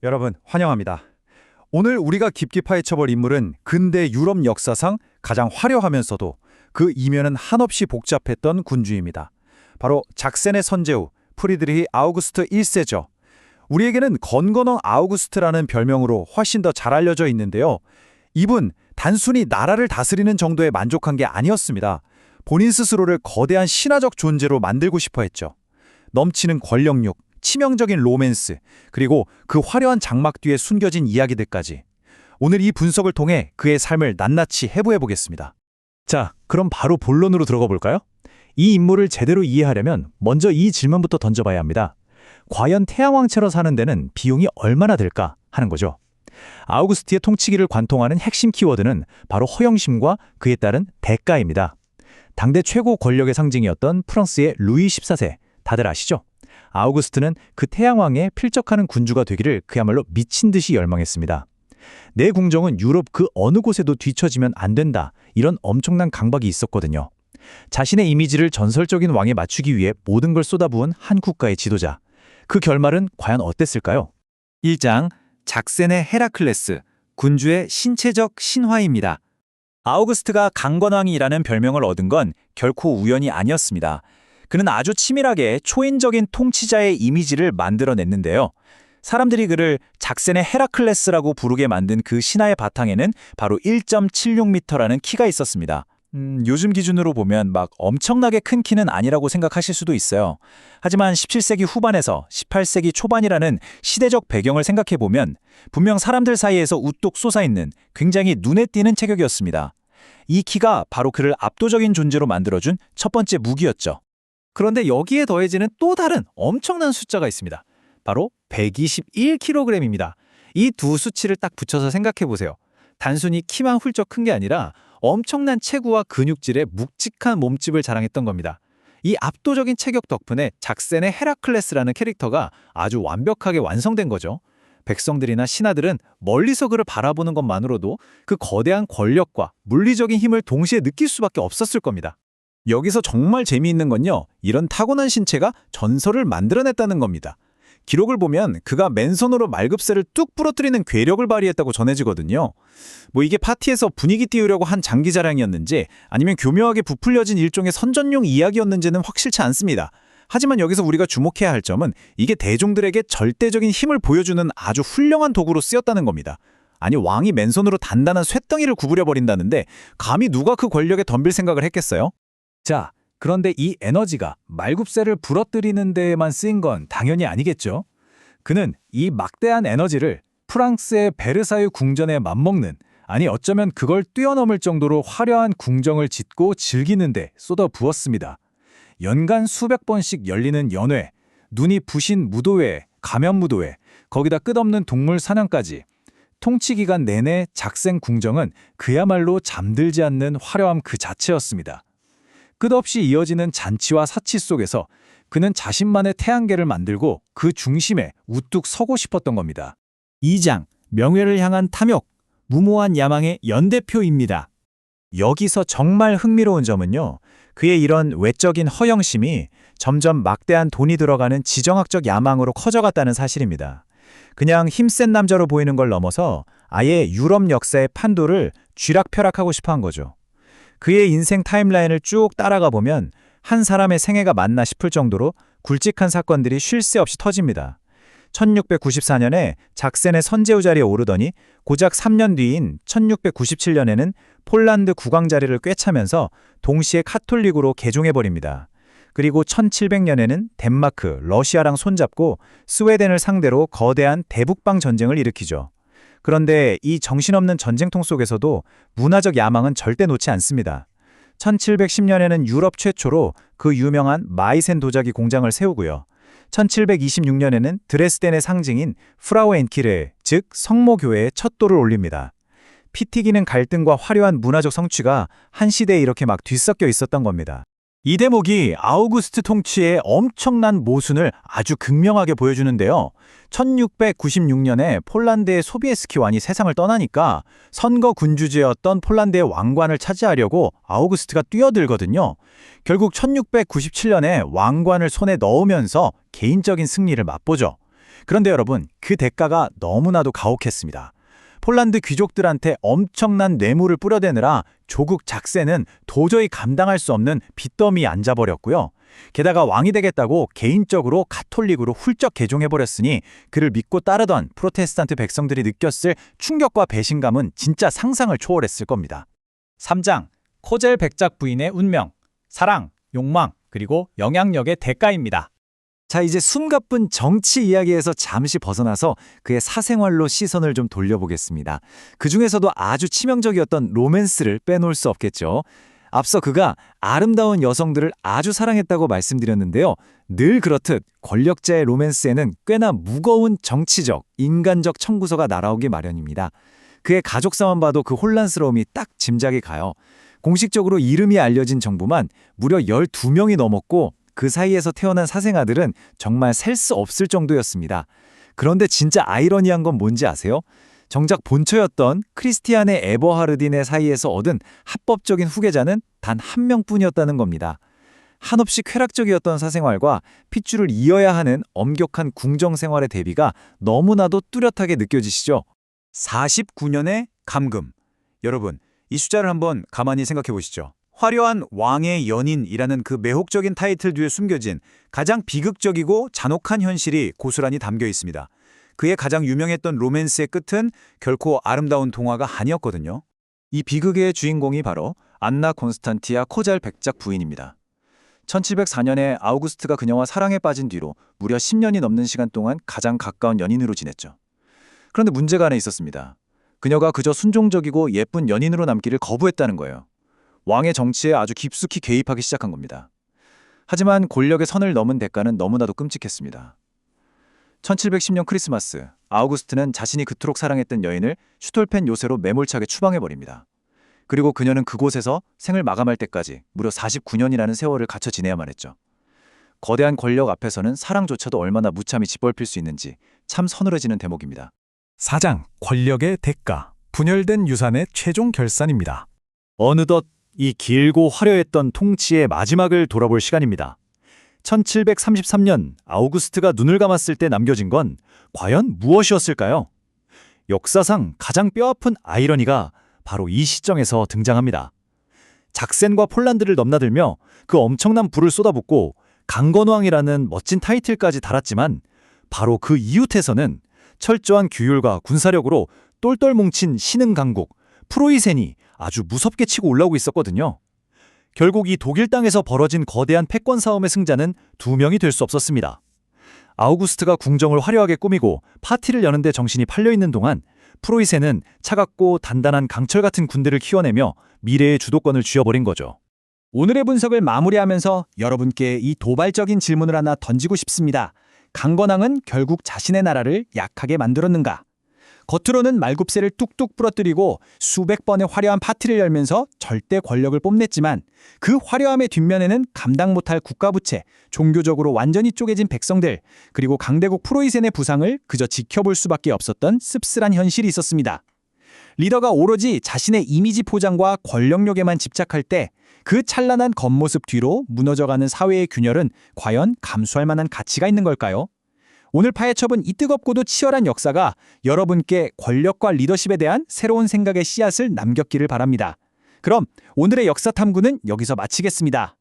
여러분, 환영합니다. 오늘 우리가 깊이 파헤쳐볼 인물은 근대 유럽 역사상 가장 화려하면서도 그 이면은 한없이 복잡했던 군주입니다. 바로 작센의 선제후 프리드리히 아우구스트 1세죠. 우리에게는 건건왕 아우구스트라는 별명으로 훨씬 더 잘 알려져 있는데요. 이분 단순히 나라를 다스리는 정도에 만족한 게 아니었습니다. 본인 스스로를 거대한 신화적 존재로 만들고 싶어 했죠. 넘치는 권력욕, 치명적인 로맨스, 그리고 그 화려한 장막 뒤에 숨겨진 이야기들까지. 오늘 이 분석을 통해 그의 삶을 낱낱이 해부해 보겠습니다. 자, 그럼 바로 본론으로 들어가 볼까요? 이 인물을 제대로 이해하려면 먼저 이 질문부터 던져봐야 합니다. 과연 태양왕체로 사는 데는 비용이 얼마나 들까 하는 거죠. 아우구스트의 통치기를 관통하는 핵심 키워드는 바로 허영심과 그에 따른 대가입니다. 당대 최고 권력의 상징이었던 프랑스의 루이 14세, 다들 아시죠? 아우구스트는 그 태양왕에 필적하는 군주가 되기를 그야말로 미친 듯이 열망했습니다. 내 궁정은 유럽 그 어느 곳에도 뒤처지면 안 된다, 이런 엄청난 강박이 있었거든요. 자신의 이미지를 전설적인 왕에 맞추기 위해 모든 걸 쏟아부은 한 국가의 지도자. 그 결말은 과연 어땠을까요? 1장 작센의 헤라클레스, 군주의 신체적 신화입니다. 아우구스트가 강건왕이라는 별명을 얻은 건 결코 우연이 아니었습니다. 그는 아주 치밀하게 초인적인 통치자의 이미지를 만들어냈는데요. 사람들이 그를 작센의 헤라클레스라고 부르게 만든 그 신화의 바탕에는 바로 1.76m라는 키가 있었습니다. 요즘 기준으로 보면 막 엄청나게 큰 키는 아니라고 생각하실 수도 있어요. 하지만 17세기 후반에서 18세기 초반이라는 시대적 배경을 생각해보면 분명 사람들 사이에서 우뚝 솟아있는 굉장히 눈에 띄는 체격이었습니다. 이 키가 바로 그를 압도적인 존재로 만들어준 첫 번째 무기였죠. 그런데 여기에 더해지는 또 다른 엄청난 숫자가 있습니다. 바로 121kg입니다. 이 두 수치를 딱 붙여서 생각해보세요. 단순히 키만 훌쩍 큰 게 아니라 엄청난 체구와 근육질의 묵직한 몸집을 자랑했던 겁니다. 이 압도적인 체격 덕분에 작센의 헤라클레스라는 캐릭터가 아주 완벽하게 완성된 거죠. 백성들이나 신하들은 멀리서 그를 바라보는 것만으로도 그 거대한 권력과 물리적인 힘을 동시에 느낄 수밖에 없었을 겁니다. 여기서 정말 재미있는 건요, 이런 타고난 신체가 전설을 만들어냈다는 겁니다. 기록을 보면 그가 맨손으로 말급새를 뚝 부러뜨리는 괴력을 발휘했다고 전해지거든요. 이게 파티에서 분위기 띄우려고 한 장기 자랑이었는지 아니면 교묘하게 부풀려진 일종의 선전용 이야기였는지는 확실치 않습니다. 하지만 여기서 우리가 주목해야 할 점은 이게 대중들에게 절대적인 힘을 보여주는 아주 훌륭한 도구로 쓰였다는 겁니다. 아니, 왕이 맨손으로 단단한 쇳덩이를 구부려버린다는데 감히 누가 그 권력에 덤빌 생각을 했겠어요? 자, 그런데 이 에너지가 말굽새를 부러뜨리는 데에만 쓰인 건 당연히 아니겠죠. 그는 이 막대한 에너지를 프랑스의 베르사유 궁전에 맞먹는, 아니 어쩌면 그걸 뛰어넘을 정도로 화려한 궁정을 짓고 즐기는 데 쏟아부었습니다. 연간 수백 번씩 열리는 연회, 눈이 부신 무도회, 가면무도회, 거기다 끝없는 동물 사냥까지. 통치 기간 내내 작센 궁정은 그야말로 잠들지 않는 화려함 그 자체였습니다. 끝없이 이어지는 잔치와 사치 속에서 그는 자신만의 태양계를 만들고 그 중심에 우뚝 서고 싶었던 겁니다. 2장, 명예를 향한 탐욕, 무모한 야망의 연대표입니다. 여기서 정말 흥미로운 점은요, 그의 이런 외적인 허영심이 점점 막대한 돈이 들어가는 지정학적 야망으로 커져갔다는 사실입니다. 그냥 힘센 남자로 보이는 걸 넘어서 아예 유럽 역사의 판도를 쥐락펴락하고 싶어 한 거죠. 그의 인생 타임라인을 쭉 따라가 보면 한 사람의 생애가 맞나 싶을 정도로 굵직한 사건들이 쉴 새 없이 터집니다. 1694년에 작센의 선제후 자리에 오르더니 고작 3년 뒤인 1697년에는 폴란드 국왕 자리를 꿰차면서 동시에 카톨릭으로 개종해버립니다. 그리고 1700년에는 덴마크, 러시아랑 손잡고 스웨덴을 상대로 거대한 대북방 전쟁을 일으키죠. 그런데 이 정신없는 전쟁통 속에서도 문화적 야망은 절대 놓지 않습니다. 1710년에는 유럽 최초로 그 유명한 마이센 도자기 공장을 세우고요. 1726년에는 드레스덴의 상징인 프라우엔키르, 즉 성모교회에 첫 돌을 올립니다. 피 튀기는 갈등과 화려한 문화적 성취가 한 시대에 이렇게 막 뒤섞여 있었던 겁니다. 이 대목이 아우구스트 통치의 엄청난 모순을 아주 극명하게 보여주는데요. 1696년에 폴란드의 소비에스키 왕이 세상을 떠나니까 선거 군주제였던 폴란드의 왕관을 차지하려고 아우구스트가 뛰어들거든요. 결국 1697년에 왕관을 손에 넣으면서 개인적인 승리를 맛보죠. 그런데 여러분, 그 대가가 너무나도 가혹했습니다. 폴란드 귀족들한테 엄청난 뇌물을 뿌려대느라 조국 작세는 도저히 감당할 수 없는 빚더미에 앉아버렸고요. 게다가 왕이 되겠다고 개인적으로 가톨릭으로 훌쩍 개종해버렸으니 그를 믿고 따르던 프로테스탄트 백성들이 느꼈을 충격과 배신감은 진짜 상상을 초월했을 겁니다. 3장, 코젤 백작 부인의 운명, 사랑, 욕망, 그리고 영향력의 대가입니다. 자, 이제 숨가쁜 정치 이야기에서 잠시 벗어나서 그의 사생활로 시선을 좀 돌려보겠습니다. 그중에서도 아주 치명적이었던 로맨스를 빼놓을 수 없겠죠. 앞서 그가 아름다운 여성들을 아주 사랑했다고 말씀드렸는데요. 늘 그렇듯 권력자의 로맨스에는 꽤나 무거운 정치적, 인간적 청구서가 날아오기 마련입니다. 그의 가족사만 봐도 그 혼란스러움이 딱 짐작이 가요. 공식적으로 이름이 알려진 정부만 무려 12명이 넘었고 그 사이에서 태어난 사생아들은 정말 셀 수 없을 정도였습니다. 그런데 진짜 아이러니한 건 뭔지 아세요? 정작 본처였던 크리스티안의 에버하르딘의 사이에서 얻은 합법적인 후계자는 단 한 명뿐이었다는 겁니다. 한없이 쾌락적이었던 사생활과 핏줄을 이어야 하는 엄격한 궁정 생활의 대비가 너무나도 뚜렷하게 느껴지시죠? 49년의 감금. 여러분, 이 숫자를 한번 가만히 생각해 보시죠. 화려한 왕의 연인이라는 그 매혹적인 타이틀 뒤에 숨겨진 가장 비극적이고 잔혹한 현실이 고스란히 담겨 있습니다. 그의 가장 유명했던 로맨스의 끝은 결코 아름다운 동화가 아니었거든요. 이 비극의 주인공이 바로 안나 콘스탄티아 코잘 백작 부인입니다. 1704년에 아우구스트가 그녀와 사랑에 빠진 뒤로 무려 10년이 넘는 시간 동안 가장 가까운 연인으로 지냈죠. 그런데 문제가 하나 있었습니다. 그녀가 그저 순종적이고 예쁜 연인으로 남기를 거부했다는 거예요. 왕의 정치에 아주 깊숙이 개입하기 시작한 겁니다. 하지만 권력의 선을 넘은 대가는 너무나도 끔찍했습니다. 1710년 크리스마스, 아우구스트는 자신이 그토록 사랑했던 여인을 슈톨펜 요새로 매몰차게 추방해버립니다. 그리고 그녀는 그곳에서 생을 마감할 때까지 무려 49년이라는 세월을 갇혀 지내야만 했죠. 거대한 권력 앞에서는 사랑조차도 얼마나 무참히 짓밟힐 수 있는지 참 서늘해지는 대목입니다. 4장, 권력의 대가, 분열된 유산의 최종 결산입니다. 어느덧 이 길고 화려했던 통치의 마지막을 돌아볼 시간입니다. 1733년 아우구스트가 눈을 감았을 때 남겨진 건 과연 무엇이었을까요? 역사상 가장 뼈아픈 아이러니가 바로 이 시점에서 등장합니다. 작센과 폴란드를 넘나들며 그 엄청난 부를 쏟아붓고 강건왕이라는 멋진 타이틀까지 달았지만 바로 그 이웃에서는 철저한 규율과 군사력으로 똘똘 뭉친 신흥 강국 프로이센이 아주 무섭게 치고 올라오고 있었거든요. 결국 이 독일 땅에서 벌어진 거대한 패권 싸움의 승자는 두 명이 될 수 없었습니다. 아우구스트가 궁정을 화려하게 꾸미고 파티를 여는데 정신이 팔려있는 동안 프로이센은 차갑고 단단한 강철 같은 군대를 키워내며 미래의 주도권을 쥐어버린 거죠. 오늘의 분석을 마무리하면서 여러분께 이 도발적인 질문을 하나 던지고 싶습니다. 강건왕은 결국 자신의 나라를 약하게 만들었는가? 겉으로는 말굽새를 뚝뚝 부러뜨리고 수백 번의 화려한 파티를 열면서 절대 권력을 뽐냈지만 그 화려함의 뒷면에는 감당 못할 국가부채, 종교적으로 완전히 쪼개진 백성들, 그리고 강대국 프로이센의 부상을 그저 지켜볼 수밖에 없었던 씁쓸한 현실이 있었습니다. 리더가 오로지 자신의 이미지 포장과 권력력에만 집착할 때 그 찬란한 겉모습 뒤로 무너져가는 사회의 균열은 과연 감수할 만한 가치가 있는 걸까요? 오늘 파헤쳐본 이 뜨겁고도 치열한 역사가 여러분께 권력과 리더십에 대한 새로운 생각의 씨앗을 남겼기를 바랍니다. 그럼 오늘의 역사 탐구는 여기서 마치겠습니다.